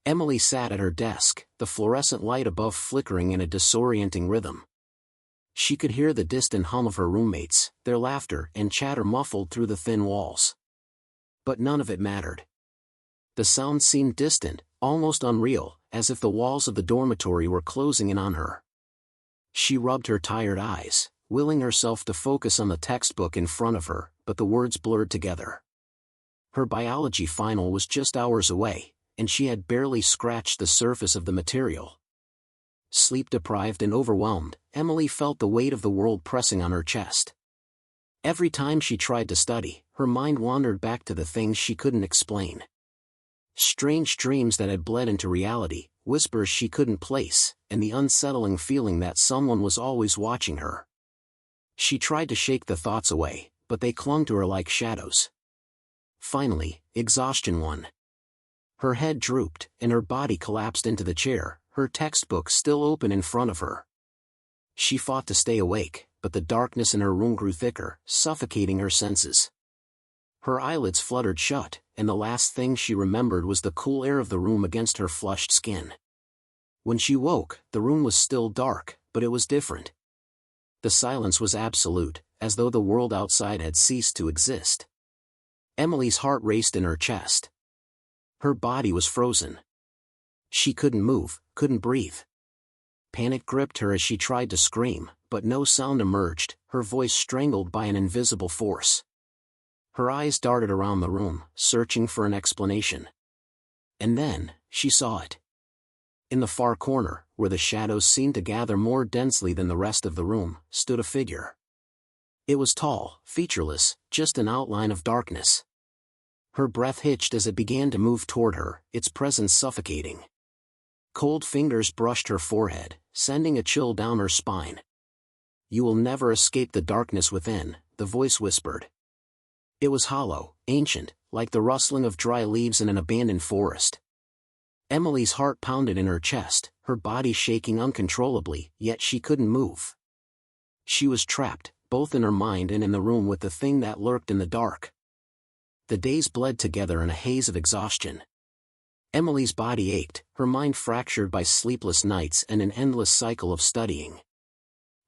Emily sat at her desk, the fluorescent light above flickering in a disorienting rhythm. She could hear the distant hum of her roommates, their laughter and chatter muffled through the thin walls. But none of it mattered. The sound seemed distant, almost unreal, as if the walls of the dormitory were closing in on her. She rubbed her tired eyes, willing herself to focus on the textbook in front of her, but the words blurred together. Her biology final was just hours away, and she had barely scratched the surface of the material. Sleep-deprived and overwhelmed, Emily felt the weight of the world pressing on her chest. Every time she tried to study, her mind wandered back to the things she couldn't explain. Strange dreams that had bled into reality, whispers she couldn't place, and the unsettling feeling that someone was always watching her. She tried to shake the thoughts away, but they clung to her like shadows. Finally, exhaustion won. Her head drooped, and her body collapsed into the chair, her textbook still open in front of her. She fought to stay awake, but the darkness in her room grew thicker, suffocating her senses. Her eyelids fluttered shut, and the last thing she remembered was the cool air of the room against her flushed skin. When she woke, the room was still dark, but it was different. The silence was absolute, as though the world outside had ceased to exist. Emily's heart raced in her chest. Her body was frozen. She couldn't move, couldn't breathe. Panic gripped her as she tried to scream, but no sound emerged, her voice strangled by an invisible force. Her eyes darted around the room, searching for an explanation. And then, she saw it. In the far corner, where the shadows seemed to gather more densely than the rest of the room, stood a figure. It was tall, featureless, just an outline of darkness. Her breath hitched as it began to move toward her, its presence suffocating. Cold fingers brushed her forehead, sending a chill down her spine. "You will never escape the darkness within," the voice whispered. It was hollow, ancient, like the rustling of dry leaves in an abandoned forest. Emily's heart pounded in her chest, her body shaking uncontrollably, yet she couldn't move. She was trapped, both in her mind and in the room with the thing that lurked in the dark. The days bled together in a haze of exhaustion. Emily's body ached, her mind fractured by sleepless nights and an endless cycle of studying.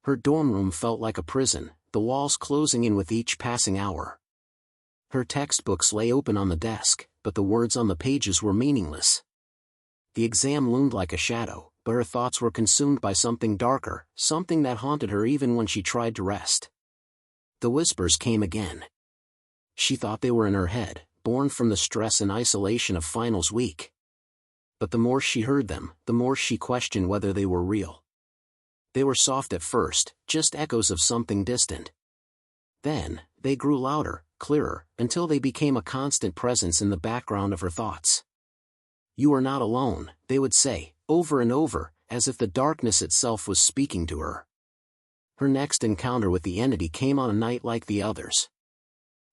Her dorm room felt like a prison, the walls closing in with each passing hour. Her textbooks lay open on the desk, but the words on the pages were meaningless. The exam loomed like a shadow, but her thoughts were consumed by something darker, something that haunted her even when she tried to rest. The whispers came again. She thought they were in her head, born from the stress and isolation of finals week. But the more she heard them, the more she questioned whether they were real. They were soft at first, just echoes of something distant. Then, they grew louder, clearer, until they became a constant presence in the background of her thoughts. "You are not alone," they would say, over and over, as if the darkness itself was speaking to her. Her next encounter with the entity came on a night like the others.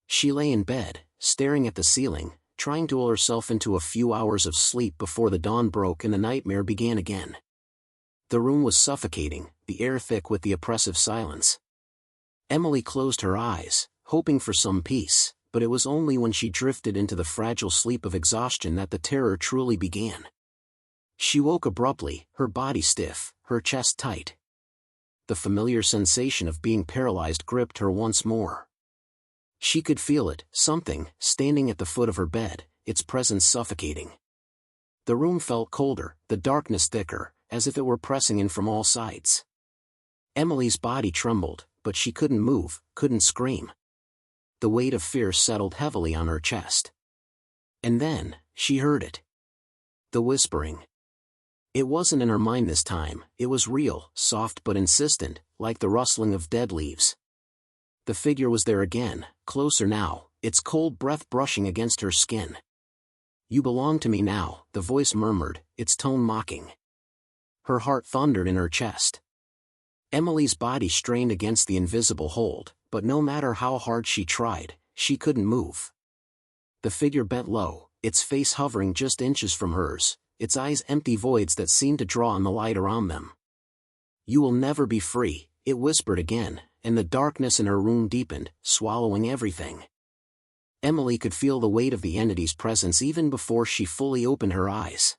She lay in bed, staring at the ceiling, trying to will herself into a few hours of sleep before the dawn broke and the nightmare began again. The room was suffocating, the air thick with the oppressive silence. Emily closed her eyes, hoping for some peace, but it was only when she drifted into the fragile sleep of exhaustion that the terror truly began. She woke abruptly, her body stiff, her chest tight. The familiar sensation of being paralyzed gripped her once more. She could feel it, something, standing at the foot of her bed, its presence suffocating. The room felt colder, the darkness thicker, as if it were pressing in from all sides. Emily's body trembled, but she couldn't move, couldn't scream. The weight of fear settled heavily on her chest. And then, she heard it. The whispering. It wasn't in her mind this time, it was real, soft but insistent, like the rustling of dead leaves. The figure was there again, closer now, its cold breath brushing against her skin. "You belong to me now," the voice murmured, its tone mocking. Her heart thundered in her chest. Emily's body strained against the invisible hold, but no matter how hard she tried, she couldn't move. The figure bent low, its face hovering just inches from hers, its eyes empty voids that seemed to draw on the light around them. "You will never be free," it whispered again, and the darkness in her room deepened, swallowing everything. Emily could feel the weight of the entity's presence even before she fully opened her eyes.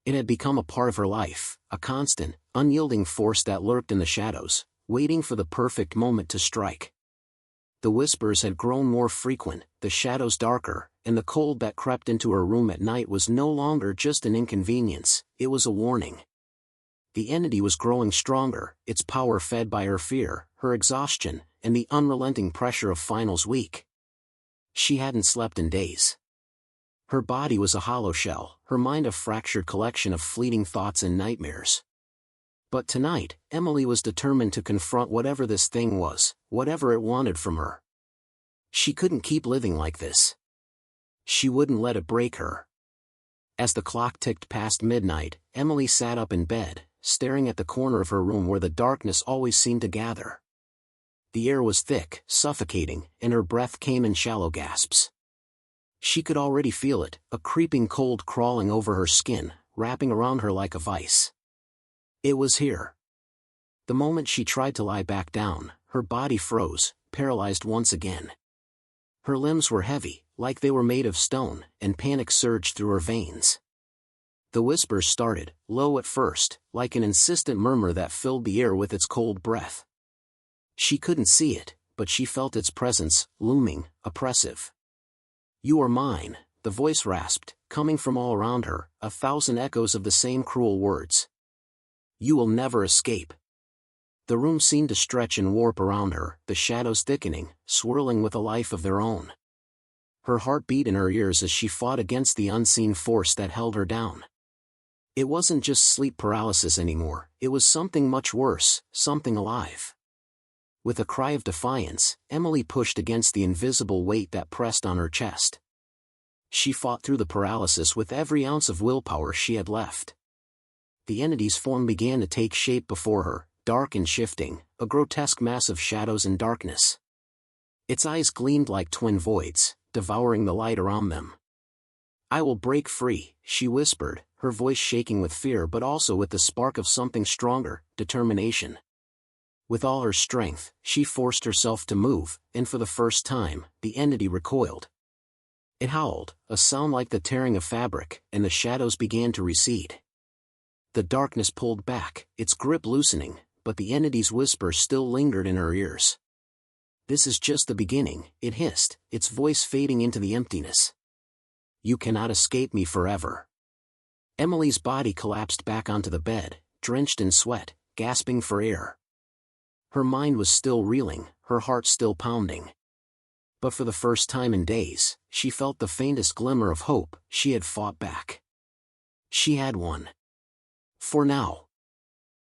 It had become a part of her life, a constant, unyielding force that lurked in the shadows, waiting for the perfect moment to strike. The whispers had grown more frequent, the shadows darker, and the cold that crept into her room at night was no longer just an inconvenience, it was a warning. The entity was growing stronger, its power fed by her fear, her exhaustion, and the unrelenting pressure of finals week. She hadn't slept in days. Her body was a hollow shell, her mind a fractured collection of fleeting thoughts and nightmares. But tonight, Emily was determined to confront whatever this thing was, whatever it wanted from her. She couldn't keep living like this. She wouldn't let it break her. As the clock ticked past midnight, Emily sat up in bed, staring at the corner of her room where the darkness always seemed to gather. The air was thick, suffocating, and her breath came in shallow gasps. She could already feel it, a creeping cold crawling over her skin, wrapping around her like a vice. It was here. The moment she tried to lie back down, her body froze, paralyzed once again. Her limbs were heavy, like they were made of stone, and panic surged through her veins. The whispers started, low at first, like an insistent murmur that filled the air with its cold breath. She couldn't see it, but she felt its presence, looming, oppressive. "You are mine," the voice rasped, coming from all around her, 1,000 echoes of the same cruel words. "You will never escape." The room seemed to stretch and warp around her, the shadows thickening, swirling with a life of their own. Her heart beat in her ears as she fought against the unseen force that held her down. It wasn't just sleep paralysis anymore, it was something much worse, something alive. With a cry of defiance, Emily pushed against the invisible weight that pressed on her chest. She fought through the paralysis with every ounce of willpower she had left. The entity's form began to take shape before her, dark and shifting, a grotesque mass of shadows and darkness. Its eyes gleamed like twin voids, devouring the light around them. "I will break free," she whispered, her voice shaking with fear but also with the spark of something stronger, determination. With all her strength, she forced herself to move, and for the first time, the entity recoiled. It howled, a sound like the tearing of fabric, and the shadows began to recede. The darkness pulled back, its grip loosening, but the entity's whisper still lingered in her ears. "This is just the beginning," it hissed, its voice fading into the emptiness. "You cannot escape me forever." Emily's body collapsed back onto the bed, drenched in sweat, gasping for air. Her mind was still reeling, her heart still pounding. But for the first time in days, she felt the faintest glimmer of hope. She had fought back. She had won. For now.